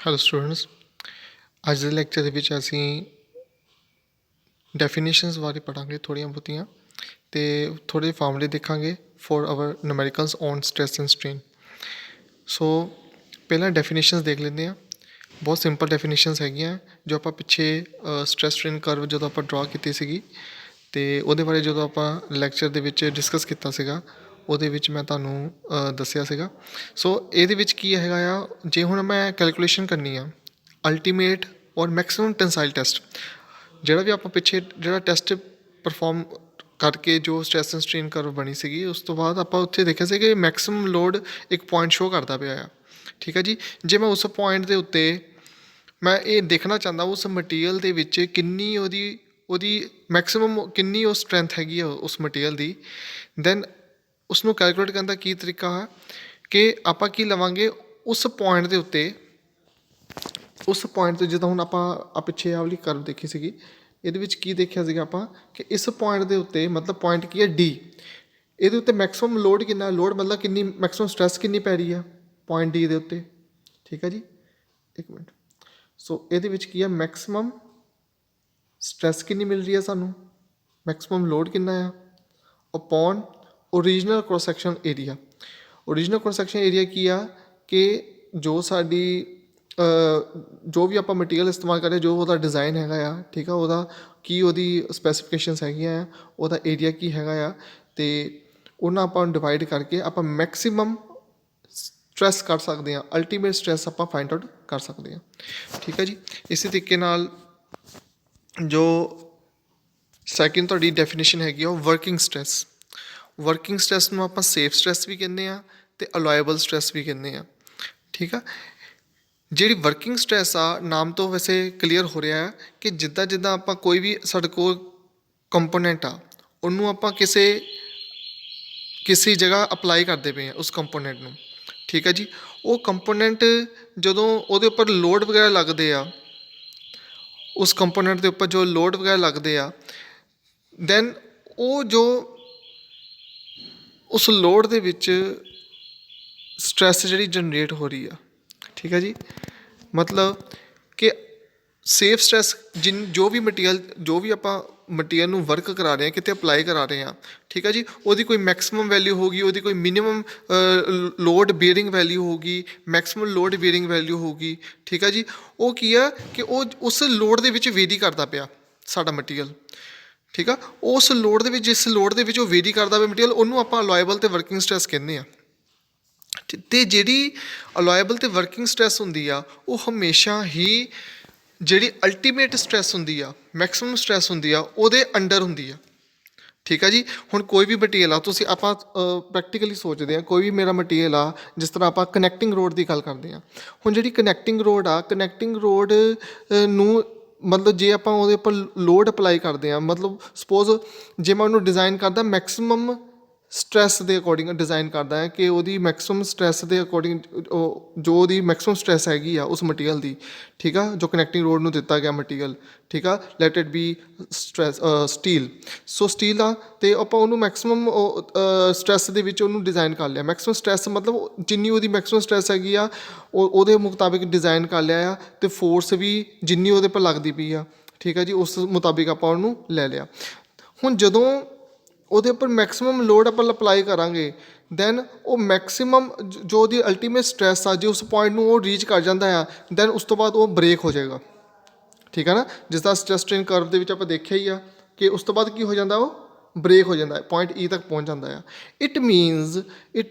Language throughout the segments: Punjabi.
ਹੈਲੋ ਸਟੂਡੈਂਟਸ, ਅੱਜ ਦੇ ਲੈਕਚਰ ਦੇ ਵਿੱਚ ਅਸੀਂ ਡੈਫੀਨੇਸ਼ਨਸ ਬਾਰੇ ਪੜ੍ਹਾਂਗੇ ਥੋੜ੍ਹੀਆਂ ਬਹੁਤੀਆਂ ਅਤੇ ਥੋੜ੍ਹੇ ਫਾਰਮੂਲੇ ਦੇਖਾਂਗੇ for our numericals on stress and strain. So ਪਹਿਲਾਂ ਡੈਫੀਨੇਸ਼ਨਸ ਦੇਖ ਲੈਂਦੇ ਹਾਂ। ਬਹੁਤ ਸਿੰਪਲ ਡੈਫੀਨੇਸ਼ਨਸ ਹੈਗੀਆਂ ਜੋ ਆਪਾਂ ਪਿੱਛੇ ਸਟ੍ਰੈਸ ਸਟ੍ਰੇਨ ਕਰਵ ਜਦੋਂ ਆਪਾਂ ਡਰਾ ਕੀਤੀ ਸੀਗੀ ਅਤੇ ਉਹਦੇ ਬਾਰੇ ਜਦੋਂ ਆਪਾਂ ਲੈਕਚਰ ਦੇ ਵਿੱਚ ਡਿਸਕਸ ਕੀਤਾ ਸੀਗਾ ਉਹਦੇ ਵਿੱਚ ਮੈਂ ਤੁਹਾਨੂੰ ਦੱਸਿਆ ਸੀਗਾ। ਸੋ ਇਹਦੇ ਵਿੱਚ ਕੀ ਹੈਗਾ ਆ, ਜੇ ਹੁਣ ਮੈਂ ਕੈਲਕੂਲੇਸ਼ਨ ਕਰਨੀ ਆ ਅਲਟੀਮੇਟ ਔਰ ਮੈਕਸਿਮਮ ਟੈਂਸਾਈਲ ਟੈਸਟ, ਜਿਹੜਾ ਵੀ ਆਪਾਂ ਪਿੱਛੇ ਜਿਹੜਾ ਟੈਸਟ ਪਰਫੋਰਮ ਕਰਕੇ ਜੋ ਸਟ੍ਰੈਸ ਐਂਡ ਸਟ੍ਰੇਨ ਕਰਵ ਬਣੀ ਸੀਗੀ, ਉਸ ਤੋਂ ਬਾਅਦ ਆਪਾਂ ਉੱਥੇ ਦੇਖਿਆ ਸੀ ਕਿ ਮੈਕਸਿਮਮ ਲੋਡ ਇੱਕ ਪੁਆਇੰਟ ਸ਼ੋਅ ਕਰਦਾ ਪਿਆ ਆ। ਠੀਕ ਹੈ ਜੀ। ਜੇ ਮੈਂ ਉਸ ਪੁਆਇੰਟ ਦੇ ਉੱਤੇ ਮੈਂ ਇਹ ਦੇਖਣਾ ਚਾਹੁੰਦਾ ਉਸ ਮਟੀਰੀਅਲ ਦੇ ਵਿੱਚ ਕਿੰਨੀ ਉਹਦੀ ਮੈਕਸਿਮਮ ਕਿੰਨੀ ਉਹ ਸਟਰੈਂਥ ਹੈਗੀ ਆ ਉਸ ਮਟੀਰੀਅਲ ਦੀ, ਦੈਨ ਉਸ ਨੂੰ ਕੈਲਕੂਲੇਟ ਕਰਨ ਦਾ ਕੀ ਤਰੀਕਾ ਹੈ ਕਿ ਆਪਾਂ ਕੀ ਲਵਾਂਗੇ ਉਸ ਪੁਆਇੰਟ ਦੇ ਉੱਤੇ। ਉਸ ਪੁਆਇੰਟ 'ਤੇ ਜਿੱਦਾਂ ਹੁਣ ਆਪਾਂ ਪਿੱਛੇ ਆਹ ਵਾਲੀ ਕਰਵ ਦੇਖੀ ਸੀਗੀ, ਇਹਦੇ ਵਿੱਚ ਕੀ ਦੇਖਿਆ ਸੀਗਾ ਆਪਾਂ ਕਿ ਇਸ ਪੁਆਇੰਟ ਦੇ ਉੱਤੇ ਮਤਲਬ ਪੁਆਇੰਟ ਕੀ ਹੈ ਡੀ, ਇਹਦੇ ਉੱਤੇ ਮੈਕਸਿਮਮ ਲੋਡ ਕਿੰਨਾ, ਲੋਡ ਮਤਲਬ ਕਿੰਨੀ ਮੈਕਸਿਮਮ ਸਟ੍ਰੈਸ ਕਿੰਨੀ ਪੈ ਰਹੀ ਆ ਪੁਆਇੰਟ ਡੀ ਦੇ ਉੱਤੇ। ਠੀਕ ਹੈ ਜੀ, ਇੱਕ ਮਿੰਟ। ਸੋ ਇਹਦੇ ਵਿੱਚ ਕੀ ਆ, ਮੈਕਸਿਮਮ ਸਟ੍ਰੈਸ ਕਿੰਨੀ ਮਿਲ ਰਹੀ ਹੈ ਸਾਨੂੰ, ਮੈਕਸਿਮਮ ਲੋਡ ਕਿੰਨਾ ਆ upon original cross section area. Original cross section area ਕੀ ਆ ਕਿ ਜੋ ਸਾਡੀ ਜੋ ਵੀ ਆਪਾਂ ਮਟੀਰੀਅਲ ਇਸਤੇਮਾਲ ਕਰ ਰਹੇ, ਜੋ ਉਹਦਾ ਡਿਜ਼ਾਇਨ ਹੈਗਾ ਆ, ਠੀਕ ਆ, ਉਹਦਾ ਕੀ ਉਹਦੀ ਸਪੈਸੀਫਿਕੇਸ਼ਨਸ ਹੈਗੀਆਂ ਆ, ਉਹਦਾ ਏਰੀਆ ਕੀ ਹੈਗਾ ਆ, ਅਤੇ ਉਹਨਾਂ ਆਪਾਂ ਨੂੰ ਡਿਵਾਈਡ ਕਰਕੇ ਆਪਾਂ ਮੈਕਸੀਮਮ ਸਟ੍ਰੈਸ ਕਰ ਸਕਦੇ ਹਾਂ, ਅਲਟੀਮੇਟ ਸਟ੍ਰੈਸ ਆਪਾਂ ਫਾਈੰਡ ਆਊਟ ਕਰ ਸਕਦੇ ਹਾਂ। ਠੀਕ ਹੈ ਜੀ। ਇਸੇ ਤਰੀਕੇ ਨਾਲ ਜੋ ਸੈਕਿੰਡ ਤੁਹਾਡੀ ਡੈਫੀਨੇਸ਼ਨ ਹੈਗੀ ਆ ਉਹ ਵਰਕਿੰਗ ਸਟ੍ਰੈਸ। ਵਰਕਿੰਗ ਸਟ੍ਰੈਸ ਨੂੰ ਆਪਾਂ ਸੇਫ ਸਟ੍ਰੈਸ ਵੀ ਕਹਿੰਦੇ ਹਾਂ ਅਤੇ ਅਲੋਏਬਲ ਸਟ੍ਰੈਸ ਵੀ ਕਹਿੰਦੇ ਹਾਂ। ਠੀਕ ਆ। ਜਿਹੜੀ ਵਰਕਿੰਗ ਸਟ੍ਰੈਸ ਆ, ਨਾਮ ਤੋਂ ਵੈਸੇ ਕਲੀਅਰ ਹੋ ਰਿਹਾ ਹੈ ਕਿ ਜਿੱਦਾਂ ਜਿੱਦਾਂ ਆਪਾਂ ਕੋਈ ਵੀ ਸਾਡੇ ਕੋਲ ਕੰਪੋਨੈਂਟ ਆ, ਉਹਨੂੰ ਆਪਾਂ ਕਿਸੇ ਜਗ੍ਹਾ ਅਪਲਾਈ ਕਰਦੇ ਪਏ ਹਾਂ ਉਸ ਕੰਪੋਨੈਂਟ ਨੂੰ। ਠੀਕ ਹੈ ਜੀ। ਉਹ ਕੰਪੋਨੈਂਟ ਜਦੋਂ ਉਹਦੇ ਉੱਪਰ ਲੋਡ ਵਗੈਰਾ ਲੱਗਦੇ ਆ, ਉਸ ਕੰਪੋਨੈਂਟ ਦੇ ਉੱਪਰ ਜੋ ਲੋਡ ਵਗੈਰਾ ਲੱਗਦੇ ਆ, ਦੈਨ ਉਹ ਜੋ ਉਸ ਲੋਡ ਦੇ ਵਿੱਚ ਸਟ੍ਰੈਸ ਜਿਹੜੀ ਜਨਰੇਟ ਹੋ ਰਹੀ ਆ। ਠੀਕ ਹੈ ਜੀ। ਮਤਲਬ ਕਿ ਸੇਫ ਸਟ੍ਰੈਸ ਜੋ ਵੀ ਆਪਾਂ ਮਟੀਰੀਅਲ ਨੂੰ ਵਰਕ ਕਰਾ ਰਹੇ ਹਾਂ, ਕਿਤੇ ਅਪਲਾਈ ਕਰਾ ਰਹੇ ਹਾਂ, ਠੀਕ ਹੈ ਜੀ, ਉਹਦੀ ਕੋਈ ਮੈਕਸਿਮਮ ਵੈਲਿਊ ਹੋਊਗੀ, ਉਹਦੀ ਕੋਈ ਮਿਨੀਮਮ ਲੋਡ ਬੀਅਰਿੰਗ ਵੈਲਿਊ ਹੋਊਗੀ, ਮੈਕਸਿਮਮ ਲੋਡ ਬੀਅਰਿੰਗ ਵੈਲਿਊ ਹੋਊਗੀ। ਠੀਕ ਹੈ ਜੀ। ਉਹ ਕੀ ਆ ਕਿ ਉਹ ਉਸ ਲੋਡ ਦੇ ਵਿੱਚ ਵੇਰੀ ਕਰਦਾ ਪਿਆ ਸਾਡਾ ਮਟੀਰੀਅਲ। ਠੀਕ ਆ। ਉਸ ਲੋਡ ਦੇ ਵਿੱਚ ਜਿਸ ਲੋਡ ਦੇ ਵਿੱਚ ਉਹ ਵੇਰੀ ਕਰਦਾ ਪਿਆ ਮਟੀਰੀਅਲ, ਉਹਨੂੰ ਆਪਾਂ ਅਲੋਏਬਲ ਅਤੇ ਵਰਕਿੰਗ ਸਟ੍ਰੈਸ ਕਹਿੰਦੇ ਹਾਂ। ਅਤੇ ਜਿਹੜੀ ਅਲੋਏਬਲ ਅਤੇ ਵਰਕਿੰਗ ਸਟ੍ਰੈਸ ਹੁੰਦੀ ਆ, ਉਹ ਹਮੇਸ਼ਾ ਹੀ ਜਿਹੜੀ ਅਲਟੀਮੇਟ ਸਟ੍ਰੈਸ ਹੁੰਦੀ ਆ, ਮੈਕਸਿਮਮ ਸਟ੍ਰੈਸ ਹੁੰਦੀ ਆ, ਉਹਦੇ ਅੰਡਰ ਹੁੰਦੀ ਆ। ਠੀਕ ਆ ਜੀ। ਹੁਣ ਕੋਈ ਵੀ ਮਟੀਰੀਅਲ ਆ, ਤੁਸੀਂ ਆਪਾਂ ਪ੍ਰੈਕਟੀਕਲੀ ਸੋਚਦੇ ਹਾਂ, ਕੋਈ ਵੀ ਮੇਰਾ ਮਟੀਰੀਅਲ ਆ, ਜਿਸ ਤਰ੍ਹਾਂ ਆਪਾਂ ਕਨੈਕਟਿੰਗ ਰੋਡ ਦੀ ਗੱਲ ਕਰਦੇ ਹਾਂ। ਹੁਣ ਜਿਹੜੀ ਕਨੈਕਟਿੰਗ ਰੋਡ ਆ, ਕਨੈਕਟਿੰਗ ਰੋਡ ਨੂੰ ਮਤਲਬ ਜੇ ਆਪਾਂ ਉਹਦੇ ਉੱਪਰ ਲੋਡ ਅਪਲਾਈ ਕਰਦੇ ਹਾਂ, ਮਤਲਬ ਸਪੋਜ਼ ਜੇ ਮੈਂ ਉਹਨੂੰ ਡਿਜ਼ਾਈਨ ਕਰਦਾ ਮੈਕਸਿਮਮ ਸਟ੍ਰੈਸ ਦੇ ਅਕੋਰਡਿੰਗ ਡਿਜ਼ਾਈਨ ਕਰਦਾ ਹੈ ਕਿ ਉਹਦੀ ਮੈਕਸਿਮਮ ਸਟ੍ਰੈਸ ਦੇ ਅਕੋਰਡਿੰਗ ਜੋ ਉਹਦੀ ਮੈਕਸਿਮਮ ਸਟ੍ਰੈਸ ਹੈਗੀ ਆ ਉਸ ਮਟੀਰੀਅਲ ਦੀ। ਠੀਕ ਆ। ਜੋ ਕਨੈਕਟਿੰਗ ਰੋਡ ਨੂੰ ਦਿੱਤਾ ਗਿਆ ਮਟੀਰੀਅਲ, ਠੀਕ ਆ, let it be steel. So steel ਆ ਅਤੇ ਆਪਾਂ ਉਹਨੂੰ ਮੈਕਸਿਮਮ ਸਟ੍ਰੈਸ ਦੇ ਵਿੱਚ ਉਹਨੂੰ ਡਿਜ਼ਾਈਨ ਕਰ ਲਿਆ। ਮੈਕਸਿਮਮ ਸਟ੍ਰੈਸ ਮਤਲਬ ਜਿੰਨੀ ਉਹਦੀ ਮੈਕਸਿਮਮ ਸਟ੍ਰੈਸ ਹੈਗੀ ਆ ਉਹਦੇ ਮੁਤਾਬਿਕ ਡਿਜ਼ਾਈਨ ਕਰ ਲਿਆ ਆ, ਅਤੇ ਫੋਰਸ ਵੀ ਜਿੰਨੀ ਉਹਦੇ ਪਰ ਲੱਗਦੀ ਪਈ ਆ, ਠੀਕ ਆ ਜੀ, ਉਸ ਮੁਤਾਬਿਕ ਆਪਾਂ ਉਹਨੂੰ ਲੈ ਲਿਆ। ਹੁਣ ਜਦੋਂ ਉਹਦੇ ਉੱਪਰ ਮੈਕਸਿਮਮ ਲੋਡ ਆਪਾਂ ਅਪਲਾਈ ਕਰਾਂਗੇ, ਦੈਨ ਉਹ ਮੈਕਸਿਮਮ ਜੋ ਉਹਦੀ ਅਲਟੀਮੇਟ ਸਟ੍ਰੈਸ ਆ, ਜੇ ਉਸ ਪੁਆਇੰਟ ਨੂੰ ਉਹ ਰੀਚ ਕਰ ਜਾਂਦਾ ਆ, ਦੈਨ ਉਸ ਤੋਂ ਬਾਅਦ ਉਹ ਬ੍ਰੇਕ ਹੋ ਜਾਏਗਾ। ਠੀਕ ਆ ਨਾ। ਜਿਸ ਤਰ੍ਹਾਂ ਸਟ੍ਰੈਸ ਸਟ੍ਰੇਨ ਕਰਵ ਦੇ ਵਿੱਚ ਆਪਾਂ ਦੇਖਿਆ ਹੀ ਆ ਕਿ ਉਸ ਤੋਂ ਬਾਅਦ ਕੀ ਹੋ ਜਾਂਦਾ, ਉਹ ਬ੍ਰੇਕ ਹੋ ਜਾਂਦਾ, ਪੁਆਇੰਟ ਈ ਤੱਕ ਪਹੁੰਚ ਜਾਂਦਾ ਆ। ਇਟ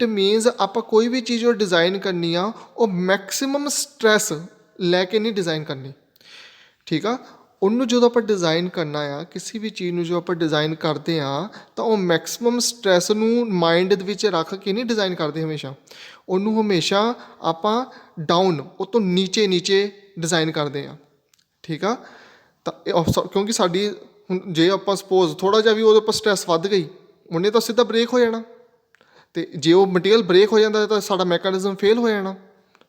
ਮੀਨਸ ਆਪਾਂ ਕੋਈ ਵੀ ਚੀਜ਼ ਉਹ ਡਿਜ਼ਾਈਨ ਕਰਨੀ ਆ, ਉਹ ਮੈਕਸਿਮਮ ਸਟ੍ਰੈਸ ਲੈ ਕੇ ਨਹੀਂ ਡਿਜ਼ਾਈਨ ਕਰਨੀ। ਠੀਕ ਆ। ਉਹਨੂੰ ਜਦੋਂ ਆਪਾਂ ਡਿਜ਼ਾਈਨ ਕਰਨਾ ਆ, ਕਿਸੇ ਵੀ ਚੀਜ਼ ਨੂੰ ਜੋ ਆਪਾਂ ਡਿਜ਼ਾਈਨ ਕਰਦੇ ਹਾਂ, ਤਾਂ ਉਹ ਮੈਕਸਿਮਮ ਸਟ੍ਰੈਸ ਨੂੰ ਮਾਈਂਡ ਦੇ ਵਿੱਚ ਰੱਖ ਕੇ ਨਹੀਂ ਡਿਜ਼ਾਈਨ ਕਰਦੇ ਹਮੇਸ਼ਾ। ਉਹਨੂੰ ਹਮੇਸ਼ਾ ਆਪਾਂ ਡਾਊਨ, ਉਹ ਤੋਂ ਨੀਚੇ ਡਿਜ਼ਾਈਨ ਕਰਦੇ ਹਾਂ। ਠੀਕ ਆ। ਤਾਂ ਕਿਉਂਕਿ ਸਾਡੀ ਹੁਣ ਜੇ ਆਪਾਂ ਸਪੋਜ਼ ਥੋੜ੍ਹਾ ਜਿਹਾ ਵੀ ਉਹਦੇ ਉੱਪਰ ਸਟ੍ਰੈਸ ਵੱਧ ਗਈ, ਉਹਨੇ ਤਾਂ ਸਿੱਧਾ ਬ੍ਰੇਕ ਹੋ ਜਾਣਾ, ਅਤੇ ਜੇ ਉਹ ਮਟੀਰੀਅਲ ਬ੍ਰੇਕ ਹੋ ਜਾਂਦਾ ਤਾਂ ਸਾਡਾ ਮੈਕੈਨਿਜ਼ਮ ਫੇਲ ਹੋ ਜਾਣਾ।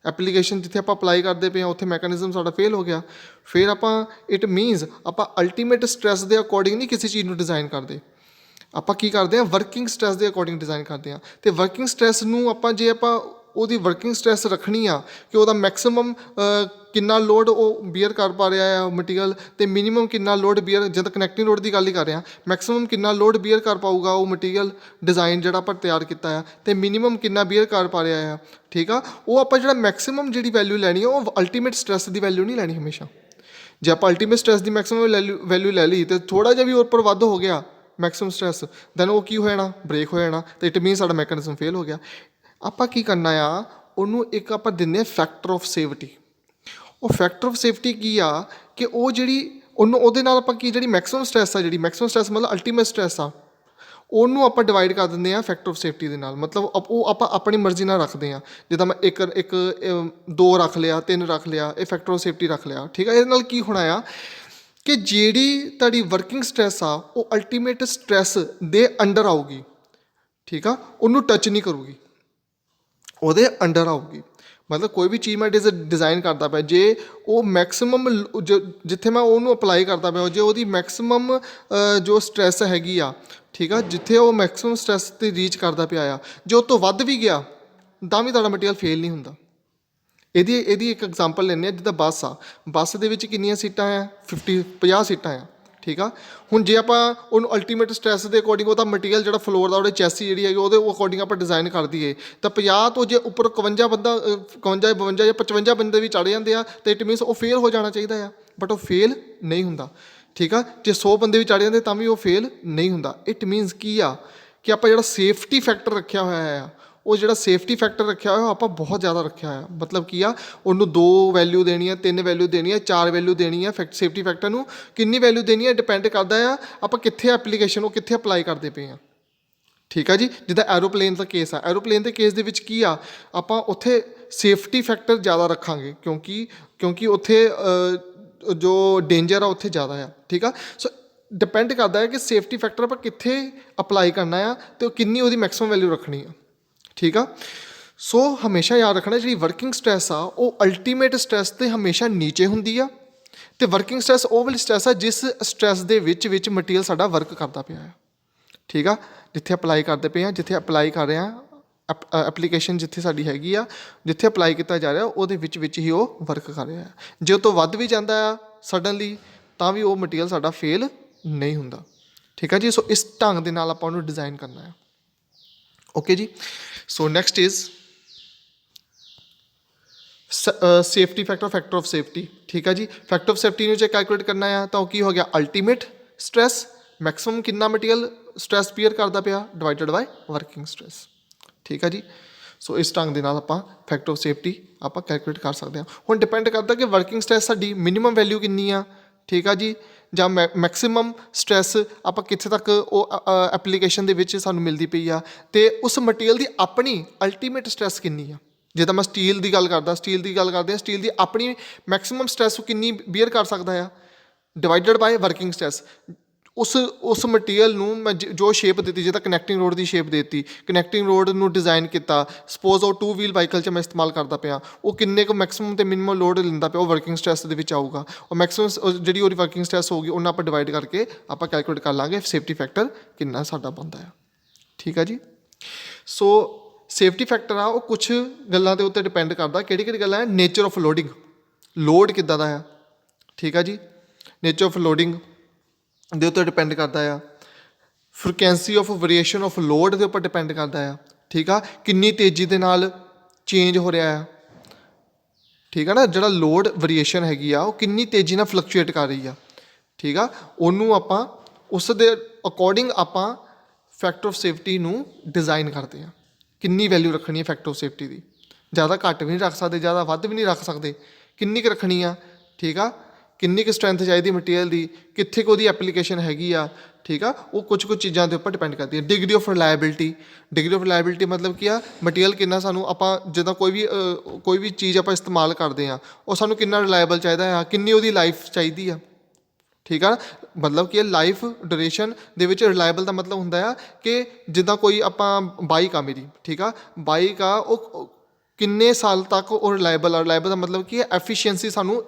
ਐਪਲੀਕੇਸ਼ਨ ਜਿੱਥੇ ਆਪਾਂ ਅਪਲਾਈ ਕਰਦੇ ਪਏ ਹਾਂ ਉੱਥੇ ਮੈਕੈਨਿਜ਼ਮ ਸਾਡਾ ਫੇਲ ਹੋ ਗਿਆ। ਫਿਰ ਆਪਾਂ ਇਟ ਮੀਨਸ ਆਪਾਂ ਅਲਟੀਮੇਟ ਸਟ੍ਰੈਸ ਦੇ ਅਕੋਰਡਿੰਗ ਨਹੀਂ ਕਿਸੇ ਚੀਜ਼ ਨੂੰ ਡਿਜ਼ਾਈਨ ਕਰਦੇ, ਆਪਾਂ ਕੀ ਕਰਦੇ ਹਾਂ ਵਰਕਿੰਗ ਸਟ੍ਰੈਸ ਦੇ ਅਕੋਰਡਿੰਗ ਡਿਜ਼ਾਈਨ ਕਰਦੇ ਹਾਂ। ਅਤੇ ਵਰਕਿੰਗ ਸਟ੍ਰੈਸ ਨੂੰ ਆਪਾਂ ਜੇ ਆਪਾਂ ਉਹਦੀ ਵਰਕਿੰਗ ਸਟ੍ਰੈਸ ਰੱਖਣੀ ਆ ਕਿ ਉਹਦਾ ਮੈਕਸਿਮਮ ਕਿੰਨਾ ਲੋਡ ਉਹ ਬੀਅਰ ਕਰ ਪਾ ਰਿਹਾ ਆ ਮਟੀਰੀਅਲ, ਅਤੇ ਮਿਨੀਮਮ ਕਿੰਨਾ ਲੋਡ ਬੀਅਰ, ਜਦੋਂ ਕਨੈਕਟਿੰਗ ਲੋਡ ਦੀ ਗੱਲ ਹੀ ਕਰ ਰਿਹਾ, ਮੈਕਸਿਮਮ ਕਿੰਨਾ ਲੋਡ ਬੀਅਰ ਕਰ ਪਾਊਗਾ ਉਹ ਮਟੀਰੀਅਲ ਡਿਜ਼ਾਈਨ ਜਿਹੜਾ ਆਪਾਂ ਤਿਆਰ ਕੀਤਾ ਆ, ਅਤੇ ਮਿਨੀਮਮ ਕਿੰਨਾ ਬੀਅਰ ਕਰ ਪਾ ਰਿਹਾ ਆ। ਠੀਕ ਆ, ਉਹ ਆਪਾਂ ਜਿਹੜਾ ਮੈਕਸਿਮਮ ਜਿਹੜੀ ਵੈਲਿਊ ਲੈਣੀ ਆ ਉਹ ਅਲਟੀਮੇਟ ਸਟ੍ਰੈਸ ਦੀ ਵੈਲਿਊ ਨਹੀਂ ਲੈਣੀ ਹਮੇਸ਼ਾ। ਜੇ ਆਪਾਂ ਅਲਟੀਮੇਟ ਸਟ੍ਰੈਸ ਦੀ ਮੈਕਸਿਮਮ ਵੈਲਿਊ ਲੈ ਲਈ ਅਤੇ ਥੋੜ੍ਹਾ ਜਿਹਾ ਵੀ ਉੱਪਰ ਵੱਧ ਹੋ ਗਿਆ ਮੈਕਸਿਮਮ ਸਟ੍ਰੈਸ, ਦੈਨ ਉਹ ਕੀ ਹੋ ਜਾਣਾ, ਬ੍ਰੇਕ ਹੋ ਜਾਣਾ, ਅਤੇ ਇਟ ਮੀਨ ਸਾਡਾ ਮੈਕੈਨਿਜ਼ਮ ਫੇਲ ਹੋ ਗਿਆ। ਆਪਾਂ ਕੀ ਕਰਨਾ ਆ, ਉਹਨੂੰ ਇੱਕ ਆਪਾਂ ਦਿੰਦੇ ਹਾਂ ਫੈਕਟਰ ਆਫ ਸੇਫਟੀ। ਉਹ ਫੈਕਟਰ ਆਫ ਸੇਫਟੀ ਕੀ ਆ ਕਿ ਉਹ ਜਿਹੜੀ ਉਹਦੇ ਨਾਲ ਆਪਾਂ ਕੀ ਜਿਹੜੀ ਮੈਕਸਿਮਮ ਸਟ੍ਰੈਸ ਆ, ਜਿਹੜੀ ਮੈਕਸਿਮਮ ਸਟ੍ਰੈਸ ਮਤਲਬ ਅਲਟੀਮੇਟ ਸਟ੍ਰੈਸ ਆ, ਉਹਨੂੰ ਆਪਾਂ ਡਿਵਾਈਡ ਕਰ ਦਿੰਦੇ ਹਾਂ ਫੈਕਟਰ ਆਫ ਸੇਫਟੀ ਦੇ ਨਾਲ। ਮਤਲਬ ਉਹ ਆਪਾਂ ਆਪਣੀ ਮਰਜ਼ੀ ਨਾਲ ਰੱਖਦੇ ਹਾਂ, ਜਿੱਦਾਂ ਮੈਂ ਇੱਕ 2 ਰੱਖ ਲਿਆ, 3 ਰੱਖ ਲਿਆ, ਇਹ ਫੈਕਟਰ ਆਫ ਸੇਫਟੀ ਰੱਖ ਲਿਆ। ਠੀਕ ਆ, ਇਹਦੇ ਨਾਲ ਕੀ ਹੋਣਾ ਆ ਕਿ ਜਿਹੜੀ ਤੁਹਾਡੀ ਵਰਕਿੰਗ ਸਟ੍ਰੈਸ ਆ ਉਹ ਅਲਟੀਮੇਟ ਸਟ੍ਰੈਸ ਦੇ ਅੰਡਰ ਆਊਗੀ। ਠੀਕ ਆ, ਉਹਨੂੰ ਟੱਚ ਨਹੀਂ ਕਰੂਗੀ, ਉਹਦੇ ਅੰਡਰ ਆਊਗੀ। ਮਤਲਬ ਕੋਈ ਵੀ ਚੀਜ਼ ਮੈਂ ਡਿਜ਼ਾਈਨ ਕਰਦਾ ਪਿਆ, ਜੇ ਉਹ ਮੈਕਸਿਮਮ ਜਿੱਥੇ ਮੈਂ ਉਹਨੂੰ ਅਪਲਾਈ ਕਰਦਾ ਪਿਆ, ਜੇ ਉਹਦੀ ਮੈਕਸਿਮਮ ਜੋ ਸਟ੍ਰੈਸ ਹੈਗੀ ਆ, ਠੀਕ ਆ, ਜਿੱਥੇ ਉਹ ਮੈਕਸਿਮਮ ਸਟ੍ਰੈਸ 'ਤੇ ਰੀਚ ਕਰਦਾ ਪਿਆ ਆ, ਜੇ ਉਹ ਤੋਂ ਵੱਧ ਵੀ ਗਿਆ ਤਾਂ ਵੀ ਤੁਹਾਡਾ ਮਟੀਰੀਅਲ ਫੇਲ ਨਹੀਂ ਹੁੰਦਾ। ਇਹਦੀ ਇੱਕ ਐਗਜ਼ਾਮਪਲ ਲੈਂਦੇ ਹਾਂ, ਜਿੱਦਾਂ ਬੱਸ ਆ, ਬੱਸ ਦੇ ਵਿੱਚ ਕਿੰਨੀਆਂ ਸੀਟਾਂ ਆ, 50 ਸੀਟਾਂ ਆ। ਠੀਕ ਆ, ਹੁਣ ਜੇ ਆਪਾਂ ਉਹਨੂੰ ਅਲਟੀਮੇਟ ਸਟ੍ਰੈਸ ਦੇ ਅਕੋਰਡਿੰਗ ਉਹਦਾ ਮਟੀਰੀਅਲ ਜਿਹੜਾ ਫਲੋਰ ਦਾ ਉਹਦੇ ਚੈਸੀ ਜਿਹੜੀ ਹੈਗੀ ਉਹਦੇ ਅਕੋਰਡਿੰਗ ਆਪਾਂ ਡਿਜ਼ਾਈਨ ਕਰ ਦਈਏ, ਤਾਂ 50 ਤੋਂ ਜੇ ਉੱਪਰ 51 ਬੰਦਾ 51 52 ਜਾਂ 55 ਬੰਦੇ ਵੀ ਚੜ੍ਹ ਜਾਂਦੇ ਆ ਤਾਂ ਇਟ ਮੀਨਸ ਉਹ ਫੇਲ ਹੋ ਜਾਣਾ ਚਾਹੀਦਾ ਆ, ਬਟ ਉਹ ਫੇਲ ਨਹੀਂ ਹੁੰਦਾ। ਠੀਕ ਆ, ਜੇ 100 ਬੰਦੇ ਵੀ ਚੜ੍ਹ ਜਾਂਦੇ ਤਾਂ ਵੀ ਉਹ ਫੇਲ ਨਹੀਂ ਹੁੰਦਾ। ਇਟ ਮੀਨਸ ਕੀ ਆ ਕਿ ਆਪਾਂ ਜਿਹੜਾ ਸੇਫਟੀ ਫੈਕਟਰ ਰੱਖਿਆ ਹੋਇਆ ਆ, ਉਹ ਜਿਹੜਾ ਸੇਫਟੀ ਫੈਕਟਰ ਰੱਖਿਆ ਹੋਇਆ ਆਪਾਂ ਬਹੁਤ ਜ਼ਿਆਦਾ ਰੱਖਿਆ ਹੋਇਆ। ਮਤਲਬ ਕੀ ਆ, ਉਹਨੂੰ 2 ਵੈਲਿਊ ਦੇਣੀ ਹੈ, 3 ਵੈਲਿਊ ਦੇਣੀ ਹੈ, 4 ਵੈਲਿਊ ਦੇਣੀ ਹੈ। ਸੇਫਟੀ ਫੈਕਟਰ ਨੂੰ ਕਿੰਨੀ ਵੈਲਿਊ ਦੇਣੀ ਹੈ ਡਿਪੈਂਡ ਕਰਦਾ ਆ ਆਪਾਂ ਕਿੱਥੇ ਐਪਲੀਕੇਸ਼ਨ ਉਹ ਕਿੱਥੇ ਅਪਲਾਈ ਕਰਦੇ ਪਏ ਹਾਂ। ਠੀਕ ਆ ਜੀ, ਜਿੱਦਾਂ ਐਰੋਪਲੇਨ ਦਾ ਕੇਸ ਆ, ਐਰੋਪਲੇਨ ਦੇ ਕੇਸ ਦੇ ਵਿੱਚ ਕੀ ਆ, ਆਪਾਂ ਉੱਥੇ ਸੇਫਟੀ ਫੈਕਟਰ ਜ਼ਿਆਦਾ ਰੱਖਾਂਗੇ ਕਿਉਂਕਿ ਉੱਥੇ ਜੋ ਡੇਂਜਰ ਆ ਉੱਥੇ ਜ਼ਿਆਦਾ ਆ। ਠੀਕ ਆ, ਸੋ ਡਿਪੈਂਡ ਕਰਦਾ ਹੈ ਕਿ ਸੇਫਟੀ ਫੈਕਟਰ ਆਪਾਂ ਕਿੱਥੇ ਅਪਲਾਈ ਕਰਨਾ ਆ ਅਤੇ ਕਿੰਨੀ ਉਹਦੀ ਮੈਕਸਿਮਮ ਵੈਲਿਊ ਰੱਖਣੀ ਆ। ਠੀਕ ਆ, ਸੋ ਹਮੇਸ਼ਾ ਯਾਦ ਰੱਖਣਾ ਜਿਹੜੀ ਵਰਕਿੰਗ ਸਟ੍ਰੈਸ ਆ ਉਹ ਅਲਟੀਮੇਟ ਸਟ੍ਰੈਸ 'ਤੇ ਹਮੇਸ਼ਾ ਨੀਚੇ ਹੁੰਦੀ ਆ, ਅਤੇ ਵਰਕਿੰਗ ਸਟ੍ਰੈਸ ਉਹ ਵਾਲੀ ਸਟ੍ਰੈਸ ਆ ਜਿਸ ਸਟ੍ਰੈਸ ਦੇ ਵਿੱਚ ਮਟੀਰੀਅਲ ਸਾਡਾ ਵਰਕ ਕਰਦਾ ਪਿਆ ਆ। ਠੀਕ ਆ, ਜਿੱਥੇ ਅਪਲਾਈ ਕਰਦੇ ਪਏ ਹਾਂ, ਜਿੱਥੇ ਅਪਲਾਈ ਕਰ ਰਹੇ ਹਾਂ, ਐਪਲੀਕੇਸ਼ਨ ਜਿੱਥੇ ਸਾਡੀ ਹੈਗੀ ਆ, ਜਿੱਥੇ ਅਪਲਾਈ ਕੀਤਾ ਜਾ ਰਿਹਾ ਉਹਦੇ ਵਿੱਚ ਹੀ ਉਹ ਵਰਕ ਕਰ ਰਿਹਾ। ਜੇ ਉਹ ਤੋਂ ਵੱਧ ਵੀ ਜਾਂਦਾ ਆ ਸਡਨਲੀ ਤਾਂ ਵੀ ਉਹ ਮਟੀਰੀਅਲ ਸਾਡਾ ਫੇਲ ਨਹੀਂ ਹੁੰਦਾ। ਠੀਕ ਆ ਜੀ, ਸੋ ਇਸ ਢੰਗ ਦੇ ਨਾਲ ਆਪਾਂ ਉਹਨੂੰ ਡਿਜ਼ਾਈਨ ਕਰਨਾ ਹੈ। ਓਕੇ ਜੀ, ਸੋ next is safety factor of safety. ਠੀਕ ਆ ਜੀ, ਫੈਕਟਰ ਆਫ ਸੇਫਟੀ ਨੂੰ ਜੇ ਕੈਲਕੂਲੇਟ ਕਰਨਾ ਆ ਤਾਂ ਉਹ ਕੀ ਹੋ ਗਿਆ, ਅਲਟੀਮੇਟ ਸਟ੍ਰੈਸ, ਮੈਕਸਿਮਮ ਕਿੰਨਾ ਮਟੀਰੀਅਲ ਸਟ੍ਰੈਸ ਬੀਅਰ ਕਰਦਾ ਪਿਆ ਡਿਵਾਈਡਡ ਬਾਈ ਵਰਕਿੰਗ ਸਟ੍ਰੈਸ। ਠੀਕ ਆ ਜੀ, ਸੋ ਇਸ ਢੰਗ ਦੇ ਨਾਲ ਆਪਾਂ ਫੈਕਟਰ ਆਫ ਸੇਫਟੀ ਆਪਾਂ ਕੈਲਕੂਲੇਟ ਕਰ ਸਕਦੇ ਹਾਂ। ਹੁਣ ਡਿਪੈਂਡ ਕਰਦਾ ਕਿ ਵਰਕਿੰਗ ਸਟ੍ਰੈਸ ਸਾਡੀ ਮਿਨੀਮਮ ਵੈਲਿਊ ਕਿੰਨੀ ਆ। ਠੀਕ ਆ ਜੀ, ਜਾਂ ਮੈਕਸਿਮਮ ਸਟ੍ਰੈਸ ਆਪਾਂ ਕਿੱਥੇ ਤੱਕ ਉਹ ਐਪਲੀਕੇਸ਼ਨ ਦੇ ਵਿੱਚ ਸਾਨੂੰ ਮਿਲਦੀ ਪਈ ਆ, ਅਤੇ ਉਸ ਮਟੀਰੀਅਲ ਦੀ ਆਪਣੀ ਅਲਟੀਮੇਟ ਸਟ੍ਰੈਸ ਕਿੰਨੀ ਆ। ਜਿੱਦਾਂ ਮੈਂ ਸਟੀਲ ਦੀ ਗੱਲ ਕਰਦੇ ਹਾਂ, ਸਟੀਲ ਦੀ ਆਪਣੀ ਮੈਕਸਿਮਮ ਸਟ੍ਰੈਸ ਕਿੰਨੀ ਬੀਅਰ ਕਰ ਸਕਦਾ ਆ ਡਿਵਾਈਡਡ ਬਾਏ ਵਰਕਿੰਗ ਸਟ੍ਰੈਸ। ਉਸ ਮਟੀਰੀਅਲ ਨੂੰ ਮੈਂ ਜੋ ਸ਼ੇਪ ਦਿੱਤੀ, ਜਿੱਦਾਂ ਕਨੈਕਟਿੰਗ ਰੋਡ ਦੀ ਸ਼ੇਪ ਦੇ ਦਿੱਤੀ, ਕਨੈਕਟਿੰਗ ਰੋਡ ਨੂੰ ਡਿਜ਼ਾਈਨ ਕੀਤਾ, ਸਪੋਜ਼ ਉਹ 2 ਵੀਲ ਵਾਹੀਕਲ 'ਚ ਮੈਂ ਇਸਤੇਮਾਲ ਕਰਦਾ ਪਿਆ, ਉਹ ਕਿੰਨੇ ਕੁ ਮੈਕਸਿਮਮ ਅਤੇ ਮਿਨੀਮਮ ਲੋਡ ਲੈਂਦਾ ਪਿਆ ਉਹ ਵਰਕਿੰਗ ਸਟ੍ਰੈਸ ਦੇ ਵਿੱਚ ਆਊਗਾ। ਉਹ ਮੈਕਸਿਮਮ ਜਿਹੜੀ ਉਹਦੀ ਵਰਕਿੰਗ ਸਟ੍ਰੈਸ ਹੋਊਗੀ ਉਹਨਾਂ ਆਪਾਂ ਡਿਵਾਈਡ ਕਰਕੇ ਆਪਾਂ ਕੈਲਕੂਲੇਟ ਕਰ ਲਾਂਗੇ ਸੇਫਟੀ ਫੈਕਟਰ ਕਿੰਨਾ ਸਾਡਾ ਬਣਦਾ ਆ। ਠੀਕ ਆ ਜੀ, ਸੋ ਸੇਫਟੀ ਫੈਕਟਰ ਆ ਉਹ ਕੁਛ ਗੱਲਾਂ ਦੇ ਉੱਤੇ ਡਿਪੈਂਡ ਕਰਦਾ। ਕਿਹੜੀ ਗੱਲਾਂ ਹੈ, ਨੇਚਰ ਆਫ ਲੋਡਿੰਗ, ਲੋਡ ਕਿੱਦਾਂ ਦਾ ਆ। ਠੀਕ ਆ ਜੀ, ਨੇਚਰ ਆਫ ਲੋਡਿੰਗ ਦੇ ਉੱਤੇ ਡਿਪੈਂਡ ਕਰਦਾ ਆ। Frequency of variation of load ਦੇ ਉੱਪਰ ਡਿਪੈਂਡ ਕਰਦਾ ਆ। ਠੀਕ ਆ, ਕਿੰਨੀ ਤੇਜ਼ੀ ਦੇ ਨਾਲ ਚੇਂਜ ਹੋ ਰਿਹਾ ਆ। ਠੀਕ ਆ ਨਾ, ਜਿਹੜਾ ਲੋਡ ਵੇਰੀਏਸ਼ਨ ਹੈਗੀ ਆ ਉਹ ਕਿੰਨੀ ਤੇਜ਼ੀ ਨਾਲ ਫਲਕਚੁਏਟ ਕਰ ਰਹੀ ਆ। ਠੀਕ ਆ, ਉਹਨੂੰ ਆਪਾਂ ਉਸ ਦੇ ਅਕੋਰਡਿੰਗ ਆਪਾਂ ਫੈਕਟਰ ਆਫ ਸੇਫਟੀ ਨੂੰ ਡਿਜ਼ਾਈਨ ਕਰਦੇ ਹਾਂ। ਕਿੰਨੀ ਵੈਲਿਊ ਰੱਖਣੀ ਹੈ ਫੈਕਟਰ ਆਫ ਸੇਫਟੀ ਦੀ, ਜ਼ਿਆਦਾ ਘੱਟ ਵੀ ਨਹੀਂ ਰੱਖ ਸਕਦੇ, ਜ਼ਿਆਦਾ ਵੱਧ ਵੀ ਨਹੀਂ ਰੱਖ ਸਕਦੇ, ਕਿੰਨੀ ਕੁ ਰੱਖਣੀ ਆ। ਠੀਕ ਆ, ਕਿੰਨੀ ਕੁ ਸਟਰੈਂਥ ਚਾਹੀਦੀ ਮਟੀਰੀਅਲ ਦੀ, ਕਿੱਥੇ ਕੁ ਉਹਦੀ ਐਪਲੀਕੇਸ਼ਨ ਹੈਗੀ ਆ। ਠੀਕ ਆ, ਉਹ ਕੁਛ ਚੀਜ਼ਾਂ ਦੇ ਉੱਪਰ ਡਿਪੈਂਡ ਕਰਦੀ ਹੈ। ਡਿਗਰੀ ਆਫ ਰਿਲਾਇਬਿਲਿਟੀ ਮਤਲਬ ਕੀ ਆ, ਮਟੀਰੀਅਲ ਕਿੰਨਾ ਸਾਨੂੰ ਆਪਾਂ ਜਿੱਦਾਂ ਕੋਈ ਵੀ ਚੀਜ਼ ਆਪਾਂ ਇਸਤੇਮਾਲ ਕਰਦੇ ਹਾਂ ਉਹ ਸਾਨੂੰ ਕਿੰਨਾ ਰਿਲਾਇਬਲ ਚਾਹੀਦਾ ਆ, ਕਿੰਨੀ ਉਹਦੀ ਲਾਈਫ ਚਾਹੀਦੀ ਆ। ਠੀਕ ਆ, ਮਤਲਬ ਕਿ ਲਾਈਫ ਡਿਊਰੇਸ਼ਨ ਦੇ ਵਿੱਚ ਰਿਲਾਇਬਲ ਦਾ ਮਤਲਬ ਹੁੰਦਾ ਆ ਕਿ ਜਿੱਦਾਂ ਕੋਈ ਆਪਾਂ ਬਾਈਕ ਆ ਮੇਰੀ, ਠੀਕ ਆ, ਬਾਈਕ ਆ ਉਹ ਕਿੰਨੇ ਸਾਲ ਤੱਕ ਉਹ ਰਿਲਾਇਬਲ ਦਾ ਮਤਲਬ ਕੀ ਹੈ, ਐਫੀਸ਼ੀਐਂਸੀ ਸਾਨੂੰ